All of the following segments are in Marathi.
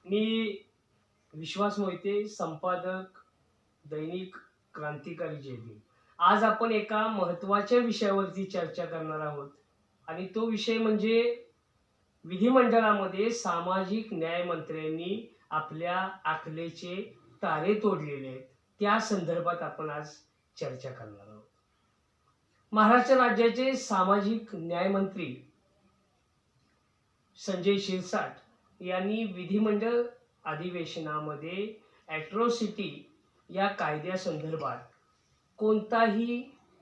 मी विश्वास मोहिते, संपादक दैनिक क्रांतिकारी जयभीम. आज आपण एका महत्त्वाच्या विषयावरती चर्चा करणार आहोत आणि तो विषय म्हणजे विधिमंडळामध्ये सामाजिक न्याय मंत्र्यांनी आपल्या आखलेचे तारे तोडलेले आहेत. त्या संदर्भात आपण आज चर्चा करणार आहोत. महाराष्ट्र राज्याचे सामाजिक न्याय मंत्री संजय शिरसाट यांनी विधिमंडळ अधिवेशनामध्ये ॲट्रॉसिटी या कायद्यासंदर्भात कोणताही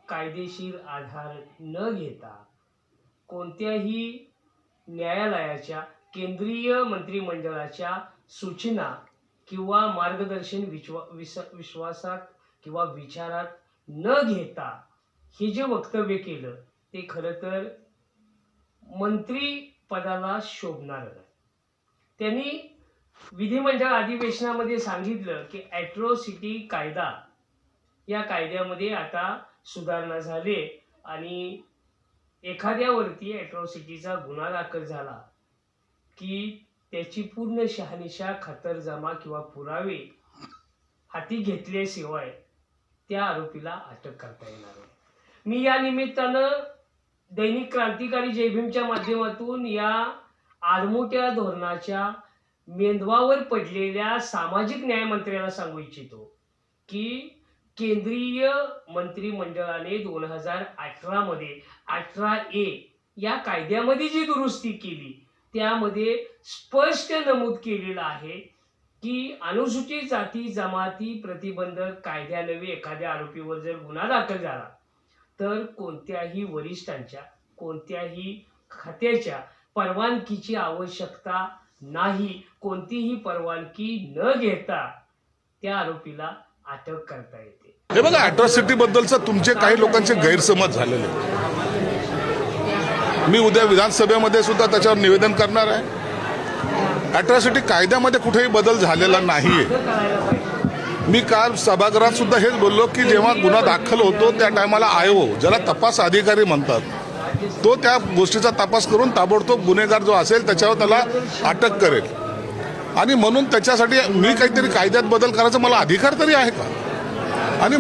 कायदेशीर आधार न घेता कोणत्याही न्यायालयाच्या केंद्रीय मंत्रिमंडळाच्या सूचना किंवा मार्गदर्शन विश्वासात किंवा विचारात न घेता हे जे वक्तव्य केलं ते खरं तर मंत्री पदाला शोभणार नाही. त्यांनी विधिमंडळ अधिवेशनामध्ये सांगितलं की ॲट्रॉसिटी कायदा या कायद्यामध्ये आता सुधारणा झाली आणि एखाद्यावरती ॲट्रॉसिटीचा गुन्हा दाखल झाला की त्याची पूर्ण शहानिशा, खातरजमा किंवा पुरावे हाती घेतल्याशिवाय त्या आरोपीला अटक करता येणार नाही. मी या निमित्तानं दैनिक क्रांतिकारी जयभीमच्या माध्यमातून या आडमोठ्या धोरणाच्या मेंदवावर पडलेल्या सामाजिक न्यायमंत्र्याला सांगू इच्छितो की केंद्रीय मंत्रिमंडळाने 2018 मध्ये 18A या कायद्यामध्ये जी दुरुस्ती केली त्यामध्ये स्पष्ट नमूद केलेलं आहे की अनुसूचित जाती जमाती प्रतिबंधक कायद्यान्वये एखाद्या आरोपीवर जर गुन्हा दाखल झाला तर कोणत्याही वरिष्ठांच्या कोणत्याही खात्याच्या परवानगीची आवश्यकता नाही. कोणतीही परवानगी न घेता त्या आरोपीला अटक करता येते. हे बघा, अॅट्रॉसिटी बद्दलचं तुमचे काही लोकांचे गैरसमज झालेले आहेत. मी उद्या विधानसभेमध्ये सुद्धा त्याच्यावर निवेदन करणार आहे. अॅट्रॉसिटी कायद्यामध्ये कुठेही बदल झालेला नाहीये. मी काल सभागृहात सुद्धा हेच बोललो की जेव्हा गुन्हा दाखल होतो त्या टायमाला आयोग, ज्याला तपास अधिकारी म्हणतात, तो त्या गोष्टीचा तपास करून ताबडतोब गुन्हेगार जो असेल त्याच्यावर त्याला अटक करेल. आणि म्हणून त्याच्यासाठी मी काहीतरी कायद्यात बदल करायचा मला अधिकार तरी आहे का? आणि